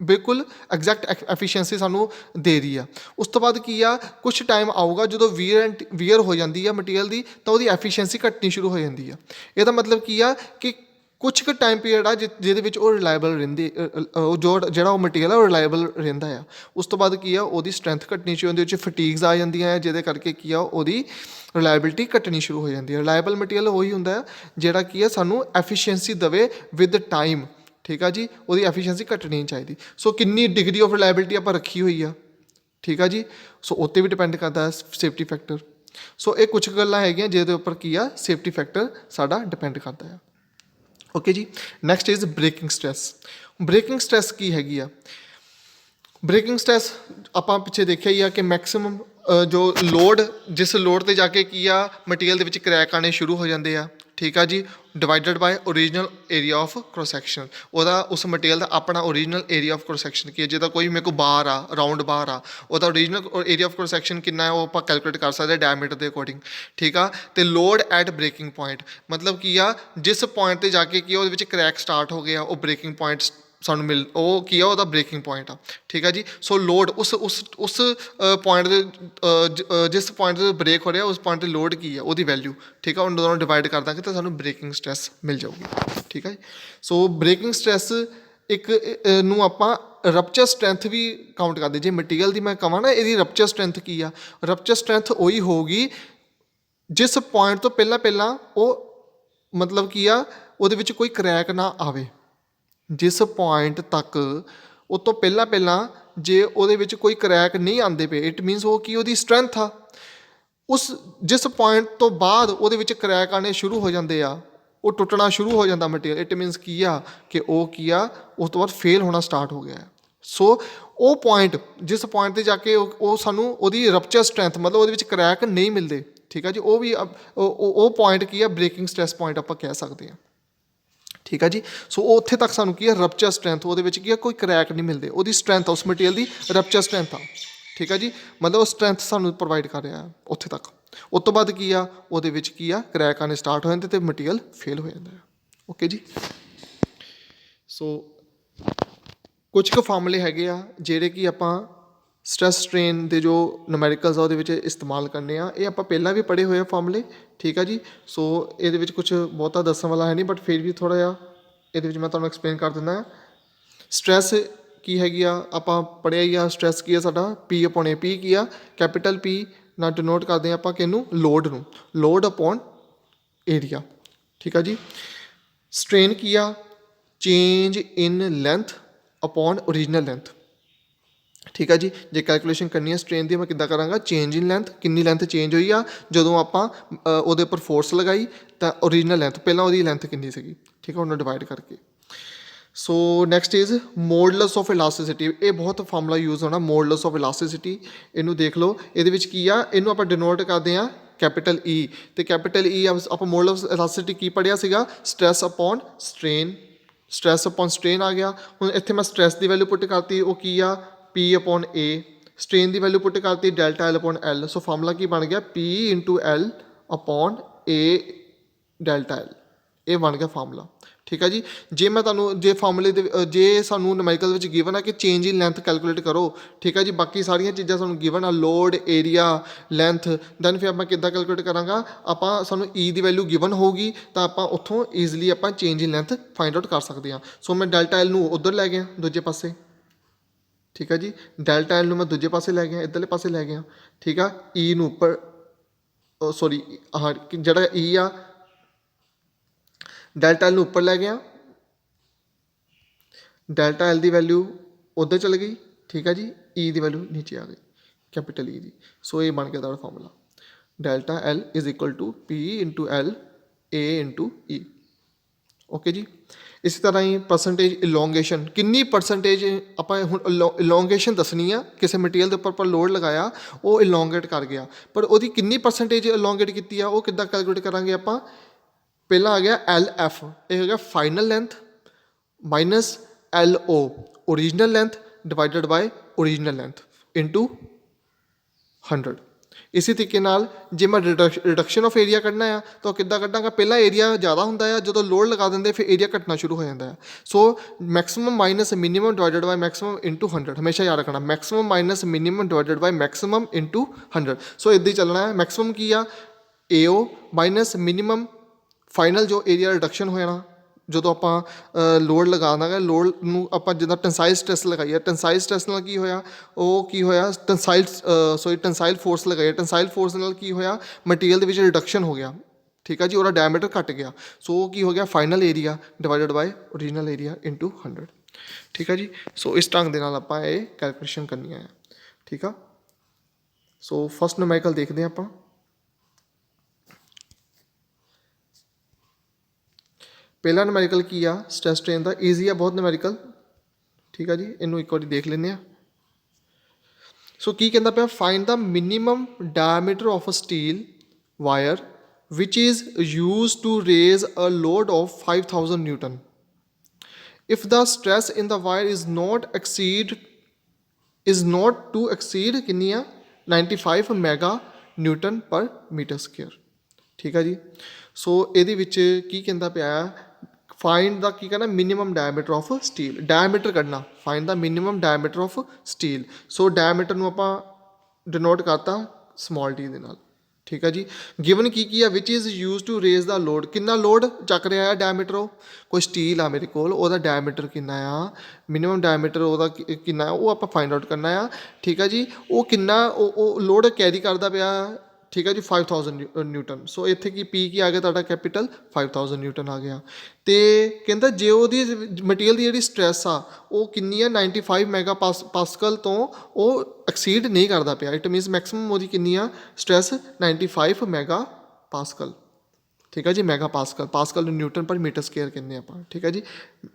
ਬਿਲਕੁਲ ਐਗਜ਼ੈਕਟ ਐਫੀਸ਼ੀਐਂਸੀ ਸਾਨੂੰ ਦੇ ਰਹੀ ਆ। ਉਸ ਤੋਂ ਬਾਅਦ ਕੀ ਆ, ਕੁਛ ਟਾਈਮ ਆਊਗਾ ਜਦੋਂ ਵੀਅਰ ਹੋ ਜਾਂਦੀ ਆ ਮਟੀਰੀਅਲ ਦੀ, ਤਾਂ ਉਹਦੀ ਐਫੀਸ਼ੀਐਂਸੀ ਘਟਣੀ ਸ਼ੁਰੂ ਹੋ ਜਾਂਦੀ ਆ। ਇਹਦਾ ਮਤਲਬ ਕੀ ਆ ਕਿ ਕੁਛ ਕੁ ਟਾਈਮ ਪੀਰੀਅਡ ਆ ਜਿਹਦੇ ਵਿੱਚ ਉਹ ਰਿਲਾਇਬਲ ਰਹਿੰਦੀ, ਉਹ ਜਿਹੜਾ ਉਹ ਮਟੀਰੀਅਲ ਆ ਉਹ ਰਿਲਾਇਬਲ ਰਹਿੰਦਾ ਆ। ਉਸ ਤੋਂ ਬਾਅਦ ਕੀ ਆ, ਉਹਦੀ ਸਟਰੈਂਥ ਘਟਣੀ ਸ਼ੁਰੂ ਹੁੰਦੀ, ਉਹ 'ਚ ਫਟੀਗਸ ਆ ਜਾਂਦੀਆਂ ਆ, ਜਿਹਦੇ ਕਰਕੇ ਕੀ ਆ ਉਹਦੀ ਰਿਲਾਇਬਿਲਿਟੀ ਘਟਣੀ ਸ਼ੁਰੂ ਹੋ ਜਾਂਦੀ ਹੈ। ਰਿਲਾਇਬਲ ਮਟੀਰੀਅਲ ਉਹੀ ਹੁੰਦਾ ਆ ਜਿਹੜਾ ਕੀ ਆ ਸਾਨੂੰ ਐਫੀਸ਼ੀਐਂਸੀ ਦੇਵੇ ਵਿਦ ਟਾਈਮ, ਠੀਕ ਆ ਜੀ, ਉਹਦੀ ਐਫੀਸ਼ੀਐਂਸੀ ਘਟਣੀ ਨਹੀਂ ਚਾਹੀਦੀ। ਸੋ ਕਿੰਨੀ ਡਿਗਰੀ ਆਫ ਰਿਲਾਇਬਿਲਿਟੀ ਆਪਾਂ ਰੱਖੀ ਹੋਈ ਆ, ਠੀਕ ਆ ਜੀ, ਸੋ ਉਹ 'ਤੇ ਵੀ ਡਿਪੈਂਡ ਕਰਦਾ ਸੇਫਟੀ ਫੈਕਟਰ। ਸੋ ਇਹ ਕੁਛ ਗੱਲਾਂ ਹੈਗੀਆਂ ਜਿਹਦੇ ਉੱਪਰ ਕੀ ਆ ਸੇਫਟੀ ਫੈਕਟਰ ਸਾਡਾ ਡਿਪੈਂਡ ਕਰਦਾ ਆ। Okay ji, next is breaking stress. Breaking stress ਕੀ ਹੈਗੀ ਆ? ਬ੍ਰੇਕਿੰਗ ਸਟ੍ਰੈਸ ਆਪਾਂ ਪਿੱਛੇ ਦੇਖਿਆ ਹੀ ਆ ਕਿ ਮੈਕਸਿਮਮ ਜੋ ਲੋਡ, ਜਿਸ ਲੋਡ 'ਤੇ ਜਾ ਕੇ ਕੀ ਆ ਮਟੀਰੀਅਲ ਦੇ ਵਿੱਚ ਕਰੈਕ ਆਉਣੇ ਸ਼ੁਰੂ ਹੋ ਜਾਂਦੇ ਆ, ਠੀਕ ਆ ਜੀ, divided by original area of cross section. ਉਹਦਾ ਉਸ ਮਟੀਰੀਅਲ ਦਾ ਆਪਣਾ original area of cross section ਕੀ ਹੈ। ਜਿੱਦਾਂ ਕੋਈ ਮੇਰੇ ਕੋਲ ਬਾਰ ਆ, ਰਾਊਂਡ ਬਾਰ ਆ, ਉਹਦਾ original area of cross section ਕਿੰਨਾ ਹੈ ਉਹ ਆਪਾਂ ਕੈਲਕੂਲੇਟ ਕਰ ਸਕਦੇ ਡਾਇਮੀਟਰ ਦੇ ਅਕੋਰਡਿੰਗ, ਠੀਕ ਆ। ਅਤੇ ਲੋਡ ਐਟ ਬ੍ਰੇਕਿੰਗ ਪੁਆਇੰਟ ਮਤਲਬ ਕੀ ਆ, ਜਿਸ ਪੁਆਇੰਟ 'ਤੇ ਜਾ ਕੇ ਕੀ ਆ ਉਹਦੇ ਵਿੱਚ ਕਰੈਕ ਸਟਾਰਟ ਹੋ ਗਿਆ, ਉਹ ਬ੍ਰੇਕਿੰਗ ਪੁਆਇੰਟ ਸਾਨੂੰ ਉਹ ਕੀ ਆ ਉਹਦਾ ਬ੍ਰੇਕਿੰਗ ਪੁਆਇੰਟ ਆ, ਠੀਕ ਆ ਜੀ। ਸੋ ਲੋਡ ਉਸ ਪੁਆਇੰਟ ਦੇ ਜਿਸ ਪੁਆਇੰਟ 'ਤੇ ਬ੍ਰੇਕ ਹੋ ਰਿਹਾ ਉਸ ਪੁਆਇੰਟ 'ਤੇ ਲੋਡ ਕੀ ਆ ਉਹਦੀ ਵੈਲਿਊ, ਠੀਕ ਆ, ਉਹਨਾਂ ਦੋਨੋਂ ਡਿਵਾਈਡ ਕਰ ਦਾਂਗੇ ਤਾਂ ਸਾਨੂੰ ਬ੍ਰੇਕਿੰਗ ਸਟ੍ਰੈਸ ਮਿਲ ਜਾਊਗੀ, ਠੀਕ ਆ ਜੀ। ਸੋ ਬ੍ਰੇਕਿੰਗ ਸਟ੍ਰੈਸ ਇੱਕ ਨੂੰ ਆਪਾਂ ਰਪਚਰ ਸਟਰੈਂਥ ਵੀ ਕਾਊਂਟ ਕਰਦੇ। ਜੇ ਮਟੀਰੀਅਲ ਦੀ ਮੈਂ ਕਹਾਂ ਨਾ ਇਹਦੀ ਰਪਚਰ ਸਟਰੈਂਥ ਕੀ ਆ, ਰਪਚਰ ਸਟਰੈਂਥ ਉਹੀ ਹੋਊਗੀ ਜਿਸ ਪੁਆਇੰਟ ਤੋਂ ਪਹਿਲਾਂ ਉਹ ਮਤਲਬ ਕੀ ਆ ਉਹਦੇ ਵਿੱਚ ਕੋਈ ਕਰੈਕ ਨਾ ਆਵੇ। ਜਿਸ ਪੁਆਇੰਟ ਤੱਕ ਉਹ ਤੋਂ ਪਹਿਲਾਂ ਜੇ ਉਹਦੇ ਵਿੱਚ ਕੋਈ ਕਰੈਕ ਨਹੀਂ ਆਉਂਦੇ ਪਏ, ਇਟ ਮੀਨਸ ਉਹ ਕੀ ਉਹਦੀ ਸਟਰੈਂਥ ਆ। ਜਿਸ ਪੁਆਇੰਟ ਤੋਂ ਬਾਅਦ ਉਹਦੇ ਵਿੱਚ ਕਰੈਕ ਆਉਣੇ ਸ਼ੁਰੂ ਹੋ ਜਾਂਦੇ ਆ, ਉਹ ਟੁੱਟਣਾ ਸ਼ੁਰੂ ਹੋ ਜਾਂਦਾ ਮਟੀਰੀਅਲ, ਇਟ ਮੀਨਸ ਕੀ ਆ ਕਿ ਉਹ ਕੀ ਆ ਉਸ ਤੋਂ ਬਾਅਦ ਫੇਲ ਹੋਣਾ ਸਟਾਰਟ ਹੋ ਗਿਆ। ਸੋ ਉਹ ਪੁਆਇੰਟ ਜਿਸ ਪੁਆਇੰਟ 'ਤੇ ਜਾ ਕੇ ਉਹ ਸਾਨੂੰ ਉਹਦੀ ਰਪਚਰ ਸਟਰੈਂਥ ਮਤਲਬ ਉਹਦੇ ਵਿੱਚ ਕਰੈਕ ਨਹੀਂ ਮਿਲਦੇ, ਠੀਕ ਆ ਜੀ, ਉਹ ਵੀ ਉਹ ਪੁਆਇੰਟ ਕੀ ਆ ਬ੍ਰੇਕਿੰਗ ਸਟ੍ਰੈਸ ਪੁਆਇੰਟ ਆਪਾਂ ਕਹਿ ਸਕਦੇ ਹਾਂ, ਠੀਕ ਆ ਜੀ। ਸੋ ਉਹ ਉੱਥੇ ਤੱਕ ਸਾਨੂੰ ਕੀ ਆ ਰਪਚਰ ਸਟਰੈਂਥ, ਉਹਦੇ ਵਿੱਚ ਕੀ ਆ ਕੋਈ ਕਰੈਕ ਨਹੀਂ ਮਿਲਦੇ, ਉਹਦੀ ਸਟਰੈਂਥ ਉਸ ਮਟੀਰੀਅਲ ਦੀ ਰਪਚਰ ਸਟਰੈਂਥ ਆ, ਠੀਕ ਆ ਜੀ, ਮਤਲਬ ਉਹ ਸਟਰੈਂਥ ਸਾਨੂੰ ਪ੍ਰੋਵਾਈਡ ਕਰ ਰਿਹਾ ਉੱਥੇ ਤੱਕ। ਉਸ ਤੋਂ ਬਾਅਦ ਕੀ ਆ ਉਹਦੇ ਵਿੱਚ ਕੀ ਆ ਕਰੈਕ ਆਉਣੇ ਸਟਾਰਟ ਹੋ ਜਾਂਦੇ ਅਤੇ ਮਟੀਰੀਅਲ ਫੇਲ ਹੋ ਜਾਂਦਾ ਹੈ। ਓਕੇ ਜੀ, ਸੋ ਕੁਝ ਕੁ ਫਾਰਮੂਲੇ ਹੈਗੇ ਆ ਜਿਹੜੇ ਕਿ ਆਪਾਂ ਸਟ੍ਰੈਸ ਸਟ੍ਰੇਨ ਦੇ ਜੋ ਨੂਮੈਰੀਕਲਸ ਆ ਉਹਦੇ ਵਿੱਚ ਇਸਤੇਮਾਲ ਕਰਨੇ ਆ। ਇਹ ਆਪਾਂ ਪਹਿਲਾਂ ਵੀ ਪੜ੍ਹੇ ਹੋਏ ਆ ਫਾਰਮੂਲੇ, ਠੀਕ ਆ ਜੀ। ਸੋ ਇਹਦੇ ਵਿੱਚ ਕੁਛ ਬਹੁਤਾ ਦੱਸਣ ਵਾਲਾ ਹੈ ਨਹੀਂ, ਬਟ ਫਿਰ ਵੀ ਥੋੜ੍ਹਾ ਜਿਹਾ ਇਹਦੇ ਵਿੱਚ ਮੈਂ ਤੁਹਾਨੂੰ ਐਕਸਪਲੇਨ ਕਰ ਦਿੰਦਾ ਹਾਂ। ਸਟ੍ਰੈਸ ਕੀ ਹੈਗੀ ਆ ਆਪਾਂ ਪੜ੍ਹਿਆ ਹੀ ਆ। ਸਟ੍ਰੈਸ ਕੀ ਆ ਸਾਡਾ P ਅਪੋਨ A। P ਕੀ ਆ ਕੈਪੀਟਲ P ਨਾਲ ਡਿਨੋਟ ਕਰਦੇ ਹਾਂ ਆਪਾਂ ਕਿਹਨੂੰ, ਲੋਡ ਨੂੰ, ਲੋਡ ਅਪੋਨ ਏਰੀਆ, ਠੀਕ ਆ ਜੀ। ਸਟ੍ਰੇਨ ਕੀ ਆ ਚੇਂਜ ਇਨ ਲੈਂਥ ਅਪੋਨ ਓਰੀਜਨਲ ਲੈਂਥ, ਠੀਕ ਆ ਜੀ। ਜੇ ਕੈਲਕੂਲੇਸ਼ਨ ਕਰਨੀ ਹੈ ਸਟ੍ਰੇਨ ਦੀ ਮੈਂ ਕਿੱਦਾਂ ਕਰਾਂਗਾ, ਚੇਂਜ ਇਨ ਲੈਂਥ, ਕਿੰਨੀ ਲੈਂਥ ਚੇਂਜ ਹੋਈ ਆ ਜਦੋਂ ਆਪਾਂ ਉਹਦੇ ਉੱਪਰ ਫੋਰਸ ਲਗਾਈ, ਤਾਂ ਓਰੀਜਨਲ ਲੈਂਥ ਪਹਿਲਾਂ ਉਹਦੀ ਲੈਂਥ ਕਿੰਨੀ ਸੀਗੀ, ਠੀਕ ਆ, ਉਹਨੂੰ ਡਿਵਾਈਡ ਕਰਕੇ। So next is modulus of elasticity. ਇਹ ਬਹੁਤ ਫਾਰਮੂਲਾ ਯੂਜ਼ ਹੋਣਾ ਮੋਡਲਸ ਆਫ ਇਲਾਸਟੀਸਿਟੀ, ਇਹਨੂੰ ਦੇਖ ਲਓ। ਇਹਦੇ ਵਿੱਚ ਕੀ ਆ, ਇਹਨੂੰ ਆਪਾਂ ਡਿਨੋਟ ਕਰਦੇ ਹਾਂ ਕੈਪੀਟਲ E, ਅਤੇ ਕੈਪੀਟਲ E ਆਪਾਂ ਮੋਡਲ ਆਫ ਇਲਾਸਟੀਸਿਟੀ ਕੀ ਪੜ੍ਹਿਆ ਸੀਗਾ, stress upon strain. Stress upon strain ਆ ਗਿਆ। ਹੁਣ ਇੱਥੇ ਮੈਂ ਸਟ੍ਰੈਸ ਦੀ ਵੈਲਿਊ ਪੁੱਟ ਕਰਤੀ, ਉਹ ਕੀ ਆ P upon A। Strain the value ਪੁੱਟ ਕਰਤੀ ਡੈਲਟਾ L ਅਪੋਨ L। ਸੋ ਫਾਰਮੂਲਾ ਕੀ ਬਣ ਗਿਆ P into L upon A delta L। ਇਹ ਬਣ ਗਿਆ ਫਾਰਮੂਲਾ, ਠੀਕ ਆ ਜੀ। ਜੇ ਮੈਂ ਤੁਹਾਨੂੰ ਜੇ ਫਾਰਮੂਲੇ ਦੇ ਜੇ ਸਾਨੂੰ ਨੂਮੈਰੀਕਲ ਵਿੱਚ ਗਿਵਨ ਆ ਕਿ ਚੇਂਜ ਇਨ ਲੈਂਥ ਕੈਲਕੂਲੇਟ ਕਰੋ, ਠੀਕ ਆ ਜੀ, ਬਾਕੀ ਸਾਰੀਆਂ ਚੀਜ਼ਾਂ ਸਾਨੂੰ ਗਿਵਨ ਆ ਲੋਡ, ਏਰੀਆ, ਲੈਂਥ, ਦੈਨ ਫਿਰ ਆਪਾਂ ਕਿੱਦਾਂ ਕੈਲਕੂਲੇਟ ਕਰਾਂਗਾ, ਆਪਾਂ ਸਾਨੂੰ E ਦੀ ਵੈਲਿਊ ਗਿਵਨ ਹੋਊਗੀ ਤਾਂ ਆਪਾਂ ਉੱਥੋਂ ਈਜ਼ਲੀ ਆਪਾਂ ਚੇਂਜ ਇਨ ਲੈਂਥ ਫਾਈਂਡ ਆਊਟ ਕਰ ਸਕਦੇ ਹਾਂ। ਸੋ ਮੈਂ ਡੈਲਟਾ L ਨੂੰ ਉੱਧਰ ਲੈ ਗਿਆ ਦੂਜੇ ਪਾਸੇ, ਠੀਕ ਆ ਜੀ। ਡੈਲਟਾ L ਨੂੰ ਮੈਂ ਦੂਜੇ ਪਾਸੇ ਲੈ ਗਿਆ, ਇੱਧਰਲੇ ਪਾਸੇ ਲੈ ਗਿਆ, ਠੀਕ ਆ। E ਨੂੰ ਉੱਪਰ ਸੋਰੀ ਹਾਂ ਜਿਹੜਾ E ਆ ਡੈਲਟਾ L ਨੂੰ ਉੱਪਰ ਲੈ ਗਿਆ, ਡੈਲਟਾ L ਦੀ ਵੈਲਿਊ ਉੱਧਰ ਚਲ ਗਈ, ਠੀਕ ਆ ਜੀ। E ਦੀ ਵੈਲਿਊ ਨੀਚੇ ਆ ਗਈ ਕੈਪੀਟਲ E ਦੀ। ਸੋ ਇਹ ਬਣ ਗਿਆ ਤੁਹਾਡਾ formula delta L is equal to P into L A into E। Okay ਜੀ। ਇਸੇ ਤਰ੍ਹਾਂ ਹੀ ਪਰਸੈਂਟੇਜ ਇਲੋਂਗੇਸ਼ਨ, ਕਿੰਨੀ ਪਰਸੈਂਟੇਜ ਆਪਾਂ ਹੁਣ ਇਲੋਂਗੇਸ਼ਨ ਦੱਸਣੀ ਆ। ਕਿਸੇ ਮਟੀਰੀਅਲ ਦੇ ਉੱਪਰ ਆਪਾਂ ਲੋਡ ਲਗਾਇਆ, ਉਹ ਇਲੋਂਗੇਟ ਕਰ ਗਿਆ, ਪਰ ਉਹਦੀ ਕਿੰਨੀ ਪਰਸੈਂਟੇਜ ਇਲੋਂਗੇਟ ਕੀਤੀ ਆ ਉਹ ਕਿੱਦਾਂ ਕੈਲਕੂਲੇਟ ਕਰਾਂਗੇ ਆਪਾਂ। ਪਹਿਲਾਂ ਆ ਗਿਆ LF, ਇਹ ਹੋ ਗਿਆ final length minus LO original length divided by original length into 100। ਇਸੇ ਤਰੀਕੇ ਨਾਲ ਜੇ ਮੈਂ ਰਿਡਕਸ਼ਨ ਆਫ ਏਰੀਆ ਕੱਢਣਾ ਆ ਤਾਂ ਕਿੱਦਾਂ ਕੱਢਾਂਗਾ, ਪਹਿਲਾਂ ਏਰੀਆ ਜ਼ਿਆਦਾ ਹੁੰਦਾ ਆ, ਜਦੋਂ ਲੋਡ ਲਗਾ ਦਿੰਦੇ ਫਿਰ ਏਰੀਆ ਘਟਣਾ ਸ਼ੁਰੂ ਹੋ ਜਾਂਦਾ ਹੈ। So maximum minus minimum divided by maximum into 100 ਹਮੇਸ਼ਾ ਯਾਦ ਰੱਖਣਾ, maximum minus minimum divided by maximum into 100। So ਇੱਦਾਂ ਹੀ ਚੱਲਣਾ ਹੈ। ਮੈਕਸਿਮਮ ਕੀ ਆ AO ਮਾਈਨਸ ਮਿਨੀਮਮ ਫਾਈਨਲ ਜੋ ਏਰੀਆ ਰਿਡਕਸ਼ਨ ਹੋ ਜਾਣਾ ਜਦੋਂ ਆਪਾਂ ਲੋਡ ਲਗਾਉਣਾ ਲੋਡ ਨੂੰ ਆਪਾਂ ਜਿੱਦਾਂ ਟੈਂਸਾਈਲ ਸਟ੍ਰੈਸ ਲਗਾਈ ਹੈ, ਟੈਂਸਾਈਲ ਸਟ੍ਰੈਸ ਨਾਲ ਕੀ ਹੋਇਆ, ਉਹ ਕੀ ਹੋਇਆ ਟੈਂਸਾਈਲ ਫੋਰਸ ਲਗਾਈ ਹੈ, ਟੈਂਸਾਈਲ ਫੋਰਸ ਨਾਲ ਕੀ ਹੋਇਆ, ਮਟੀਰੀਅਲ ਦੇ ਵਿੱਚ ਰਿਡਕਸ਼ਨ ਹੋ ਗਿਆ, ਠੀਕ ਆ ਜੀ, ਉਹਦਾ ਡਾਇਮੀਟਰ ਘੱਟ ਗਿਆ। ਸੋ ਕੀ ਹੋ ਗਿਆ, final area divided by original area into 100, ਠੀਕ ਆ ਜੀ। ਸੋ ਇਸ ਢੰਗ ਦੇ ਨਾਲ ਆਪਾਂ ਇਹ ਕੈਲਕੂਲੇਸ਼ਨ ਕਰਨੀਆਂ ਆ, ਠੀਕ ਆ। ਸੋ ਫਸਟ ਨੂਮੈਰੀਕਲ ਦੇਖਦੇ ਹਾਂ ਆਪਾਂ। ਪਹਿਲਾ ਨੂਮੈਰੀਕਲ ਕੀ ਆ ਸਟ੍ਰੈਸ ਸਟ੍ਰੇਨ ਦਾ, ਈਜ਼ੀ ਆ ਬਹੁਤ ਨੂਮੈਰੀਕਲ, ਠੀਕ ਆ ਜੀ। ਇਹਨੂੰ ਇੱਕ ਵਾਰੀ ਦੇਖ ਲੈਂਦੇ ਹਾਂ। ਸੋ ਕੀ ਕਹਿੰਦਾ ਪਿਆ, find the minimum diameter of a steel wire which is used to raise a load of 5000 Newton. If the stress in the wire is not to exceed ਕਿੰਨੀ ਆ 95 ਮੈਗਾ ਨਿਊਟਨ ਪਰ ਮੀਟਰ ਸਕੁਅਰ, ਠੀਕ ਆ ਜੀ। ਸੋ ਇਹਦੇ ਵਿੱਚ ਕੀ ਕਹਿੰਦਾ ਪਿਆ, ਫਾਈਂਡ ਦਾ ਕੀ ਕਹਿੰਦਾ minimum diameter of steel, diameter ਕੱਢਣਾ, find the minimum diameter of steel. So diameter ਨੂੰ ਆਪਾਂ ਡਿਨੋਟ ਕਰਤਾ ਸਮਾਲ ਡੀ ਦੇ ਨਾਲ, ਠੀਕ ਹੈ ਜੀ। ਗਿਵਨ ਕੀ ਆ, which is used to raise the load, ਕਿੰਨਾ ਲੋਡ ਚੱਕ ਰਿਹਾ ਹੈ ਡਾਇਮੀਟਰ, ਉਹ ਕੋਈ ਸਟੀਲ ਆ ਮੇਰੇ ਕੋਲ, ਉਹਦਾ ਡਾਇਮੀਟਰ ਕਿੰਨਾ ਆ, ਮਿਨੀਮਮ ਡਾਇਮੀਟਰ ਉਹਦਾ ਕਿੰਨਾ ਆ, ਉਹ ਆਪਾਂ ਫਾਈਂਡ ਆਊਟ ਕਰਨਾ ਆ, ਠੀਕ ਹੈ ਜੀ। ਉਹ ਕਿੰਨਾ ਉਹ ਲੋਡ ਕੈਰੀ ਕਰਦਾ ਪਿਆ, ਠੀਕ ਹੈ ਜੀ, 5000 ਨਿਊਟਨ। ਸੋ ਇੱਥੇ ਕੀ ਪੀ ਕੀ ਆ ਗਿਆ ਤੁਹਾਡਾ ਕੈਪੀਟਲ 5000 ਨਿਊਟਨ ਆ ਗਿਆ। ਅਤੇ ਕਹਿੰਦਾ ਜੇ ਉਹਦੀ ਮਟੀਰੀਅਲ ਦੀ ਜਿਹੜੀ ਸਟ੍ਰੈਸ ਆ ਉਹ ਕਿੰਨੀ ਆ 95 ਮੈਗਾ ਪਾਸਕਲ ਤੋਂ ਉਹ ਐਕਸੀਡ ਨਹੀਂ ਕਰਦਾ ਪਿਆ, ਇਟ ਮੀਨਸ ਮੈਕਸਿਮਮ ਉਹਦੀ ਕਿੰਨੀ ਆ ਸਟ੍ਰੈਸ 95 ਮੈਗਾ ਪਾਸਕਲ, ਠੀਕ ਹੈ ਜੀ। ਮੈਗਾ ਪਾਸਕਲ, ਪਾਸਕਲ ਨੂੰ ਨਿਊਟਨ ਪਰ ਮੀਟਰ ਸਕੁਅਰ ਕਹਿੰਦੇ ਆਪਾਂ, ਠੀਕ ਹੈ ਜੀ।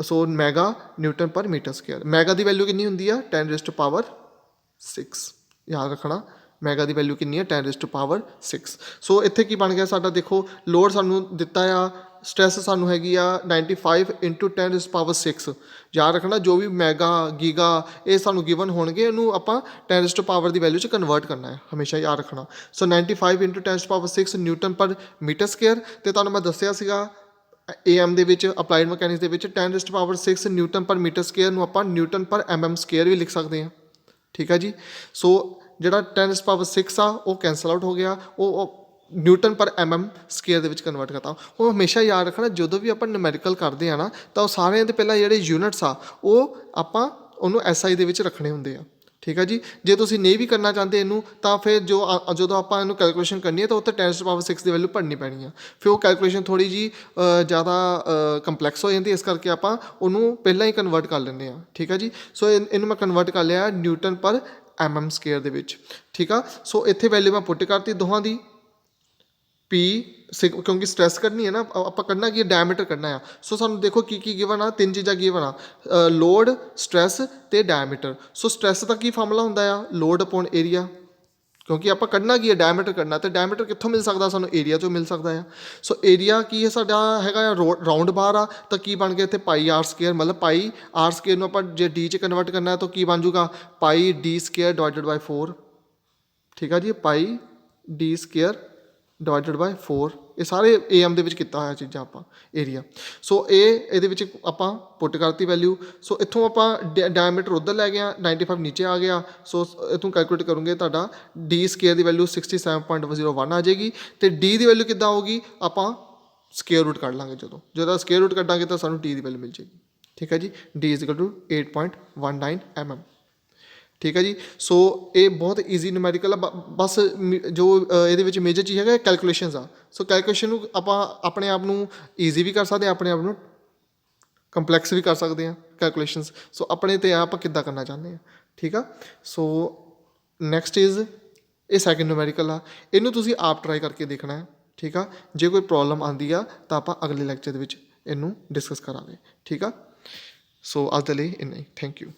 ਸੋ ਮੈਗਾ ਨਿਊਟਨ ਪਰ ਮੀਟਰ ਸਕੁਅਰ, ਮੈਗਾ ਦੀ ਵੈਲਿਊ ਕਿੰਨੀ ਹੁੰਦੀ ਆ 10⁻⁶, ਯਾਦ ਰੱਖਣਾ ਮੈਗਾ ਦੀ ਵੈਲਿਊ ਕਿੰਨੀ ਹੈ 10⁻⁶। ਸੋ ਇੱਥੇ ਕੀ ਬਣ ਗਿਆ ਸਾਡਾ, ਦੇਖੋ ਲੋਡ ਸਾਨੂੰ ਦਿੱਤਾ ਆ, ਸਟ੍ਰੈਸ ਸਾਨੂੰ ਹੈਗੀ ਆ 95 × 10⁻⁶, ਯਾਦ ਰੱਖਣਾ ਜੋ ਵੀ ਮੈਗਾ ਗੀਗਾ ਇਹ ਸਾਨੂੰ ਗਿਵਨ ਹੋਣਗੇ, ਇਹਨੂੰ ਆਪਾਂ 10 ਦੀ ਵੈਲਿਊ 'ਚ ਕਨਵਰਟ ਕਰਨਾ ਹੈ, ਹਮੇਸ਼ਾ ਯਾਦ ਰੱਖਣਾ। ਸੋ 95 × 10⁻⁶ ਨਿਊਟਨ ਪਰ ਮੀਟਰ ਸਕੁਅਰ, ਅਤੇ ਤੁਹਾਨੂੰ ਮੈਂ ਦੱਸਿਆ ਸੀਗਾ AM ਦੇ ਵਿੱਚ, ਅਪਲਾਈਡ ਮਕੈਨਿਕਸ ਦੇ ਵਿੱਚ 10⁻⁶ ਨਿਊਟਨ ਪਰ ਮੀਟਰ ਸਕੁਅਰ ਨੂੰ ਆਪਾਂ ਨਿਊਟਨ ਪਰ MM ਸਕੁਅਰ ਵੀ ਲਿਖ ਸਕਦੇ ਹਾਂ, ਠੀਕ ਹੈ ਜੀ। ਸੋ ਜਿਹੜਾ 10⁻⁶ ਆ ਉਹ ਕੈਂਸਲ ਆਊਟ ਹੋ ਗਿਆ, ਉਹ ਨਿਊਟਨ ਪਰ MM ਸਕੁਅਰ ਦੇ ਵਿੱਚ ਕਨਵਰਟ ਕਰਤਾ। ਉਹ ਹਮੇਸ਼ਾ ਯਾਦ ਰੱਖਣਾ ਜਦੋਂ ਵੀ ਆਪਾਂ ਨਿਊਮੈਰੀਕਲ ਕਰਦੇ ਆ ਨਾ, ਤਾਂ ਉਹ ਸਾਰਿਆਂ ਦੇ ਪਹਿਲਾਂ ਜਿਹੜੇ ਯੂਨਿਟਸ ਆ ਉਹ ਆਪਾਂ ਉਹਨੂੰ SI ਦੇ ਵਿੱਚ ਰੱਖਣੇ ਹੁੰਦੇ ਆ, ਠੀਕ ਹੈ ਜੀ। ਜੇ ਤੁਸੀਂ ਨਹੀਂ ਵੀ ਕਰਨਾ ਚਾਹੁੰਦੇ ਇਹਨੂੰ, ਤਾਂ ਫਿਰ ਜਦੋਂ ਆਪਾਂ ਇਹਨੂੰ ਕੈਲਕੂਲੇਸ਼ਨ ਕਰਨੀ ਹੈ ਤਾਂ ਉੱਥੇ 10⁻⁶ ਦੀ ਵੈਲਿਊ ਭਰਨੀ ਪੈਣੀ ਆ, ਫਿਰ ਉਹ ਕੈਲਕੂਲੇਸ਼ਨ ਥੋੜ੍ਹੀ ਜਿਹੀ ਜ਼ਿਆਦਾ ਕੰਪਲੈਕਸ ਹੋ ਜਾਂਦੀ, ਇਸ ਕਰਕੇ ਆਪਾਂ ਉਹਨੂੰ ਪਹਿਲਾਂ ਹੀ ਕਨਵਰਟ ਕਰ ਲੈਂਦੇ ਹਾਂ, ਠੀਕ ਹੈ ਜੀ। ਸੋ ਇਹਨੂੰ ਮੈਂ ਕਨਵਰਟ ਕਰ ਲਿਆ ਨਿਊਟਨ ਪਰ MM ਸਕੁਅਰ ਦੇ ਵਿੱਚ, ਠੀਕ ਆ। ਸੋ ਇੱਥੇ ਵੈਲਿਊ ਮੈਂ ਪੁੱਟ ਕਰਤੀ ਦੋਹਾਂ ਦੀ, P ਕਿਉਂਕਿ ਸਟ੍ਰੈਸ ਕੱਢਣੀ ਹੈ ਨਾ, ਆਪਾਂ ਕੱਢਣਾ ਕੀ ਡਾਇਮੀਟਰ ਕੱਢਣਾ ਆ। ਸੋ ਸਾਨੂੰ ਦੇਖੋ ਕੀ ਗਿਵਨ ਆ, 3 ਚੀਜ਼ਾਂ ਗਿਵਨ ਆ, ਲੋਡ, ਸਟ੍ਰੈਸ ਅਤੇ ਡਾਇਮੀਟਰ। ਸੋ ਸਟ੍ਰੈਸ ਦਾ ਕੀ ਫਾਰਮੂਲਾ ਹੁੰਦਾ ਆ, ਲੋਡ ਅਪੋਨ ਏਰੀਆ, ਕਿਉਂਕਿ ਆਪਾਂ ਕੱਢਣਾ ਕੀ ਹੈ ਡਾਇਮੀਟਰ ਕੱਢਣਾ, ਅਤੇ ਡਾਇਮੀਟਰ ਕਿੱਥੋਂ ਮਿਲ ਸਕਦਾ, ਸਾਨੂੰ ਏਰੀਆ 'ਚੋਂ ਮਿਲ ਸਕਦਾ ਆ। ਸੋ ਏਰੀਆ ਕੀ ਹੈ ਸਾਡਾ ਹੈਗਾ ਰਾਊਂਡ ਬਾਰ ਆ, ਤਾਂ ਕੀ ਬਣ ਗਿਆ ਇੱਥੇ πr², ਮਤਲਬ πr² ਨੂੰ ਆਪਾਂ ਜੇ D 'ਚ ਕਨਵਰਟ ਕਰਨਾ ਤਾਂ ਕੀ ਬਣ ਜੂਗਾ πd² ਡਿਵਾਈਡਡ ਬਾਈ 4, ਠੀਕ ਆ ਜੀ, πd² ਡਿਵਾਈਡਡ ਬਾਈ 4। ਇਹ ਸਾਰੇ AM ਦੇ ਵਿੱਚ ਕੀਤਾ ਹੋਇਆ ਚੀਜ਼ਾਂ ਆਪਾਂ ਏਰੀਆ। ਸੋ ਇਹਦੇ ਵਿੱਚ ਆਪਾਂ ਪੁੱਟ ਕਰਤੀ ਵੈਲਿਊ। ਸੋ ਇੱਥੋਂ ਆਪਾਂ ਡਾਇਮੀਟਰ ਉੱਧਰ ਲੈ ਗਏ, 95 ਨੀਚੇ ਆ ਗਿਆ। ਸੋ ਇੱਥੋਂ ਕੈਲਕੂਲੇਟ ਕਰੋਗੇ ਤੁਹਾਡਾ D² ਦੀ ਵੈਲਿਊ 67.01 ਆ ਜਾਏਗੀ, ਅਤੇ D ਦੀ ਵੈਲਿਊ ਕਿੱਦਾਂ ਆਊਗੀ, ਆਪਾਂ ਸਕੁਅਰ ਰੂਟ ਕੱਢ ਲਾਂਗੇ, ਜਦੋਂ ਸਕੁਅਰ ਰੂਟ ਕੱਢਾਂਗੇ ਤਾਂ ਸਾਨੂੰ D ਦੀ ਵੈਲਿਊ ਮਿਲ ਜਾਏਗੀ, ਠੀਕ ਹੈ ਜੀ। D = 8.19 mm, ਠੀਕ ਹੈ ਜੀ। ਸੋ ਇਹ ਬਹੁਤ ਈਜ਼ੀ ਨਿਊਮੈਰੀਕਲ ਆ, ਬਸ ਜੋ ਇਹਦੇ ਵਿੱਚ ਮੇਜਰ ਚੀਜ਼ ਹੈਗਾ ਕੈਲਕੂਲੇਸ਼ਨਸ ਆ। ਸੋ ਕੈਲਕੂਲੇਸ਼ਨ ਨੂੰ ਆਪਾਂ ਆਪਣੇ ਆਪ ਨੂੰ ਈਜ਼ੀ ਵੀ ਕਰ ਸਕਦੇ ਹਾਂ, ਆਪਣੇ ਆਪ ਨੂੰ ਕੰਪਲੈਕਸ ਵੀ ਕਰ ਸਕਦੇ ਹਾਂ ਕੈਲਕੂਲੇਸ਼ਨਸ। ਸੋ ਆਪਣੇ 'ਤੇ ਆਪਾਂ ਕਿੱਦਾਂ ਕਰਨਾ ਚਾਹੁੰਦੇ ਹਾਂ, ਠੀਕ ਆ। ਸੋ ਨੈਕਸਟ ਇਜ਼ ਇਹ ਸੈਕਿੰਡ ਨਿਊਮੈਰੀਕਲ ਆ, ਇਹਨੂੰ ਤੁਸੀਂ ਆਪ ਟਰਾਈ ਕਰਕੇ ਦੇਖਣਾ ਹੈ, ਠੀਕ ਆ। ਜੇ ਕੋਈ ਪ੍ਰੋਬਲਮ ਆਉਂਦੀ ਆ ਤਾਂ ਆਪਾਂ ਅਗਲੇ ਲੈਕਚਰ ਦੇ ਵਿੱਚ ਇਹਨੂੰ ਡਿਸਕਸ ਕਰਾਂਗੇ, ਠੀਕ ਆ। ਸੋ ਅੱਜ ਦੇ ਲਈ ਇੰਨਾ ਹੀ, ਥੈਂਕ ਯੂ।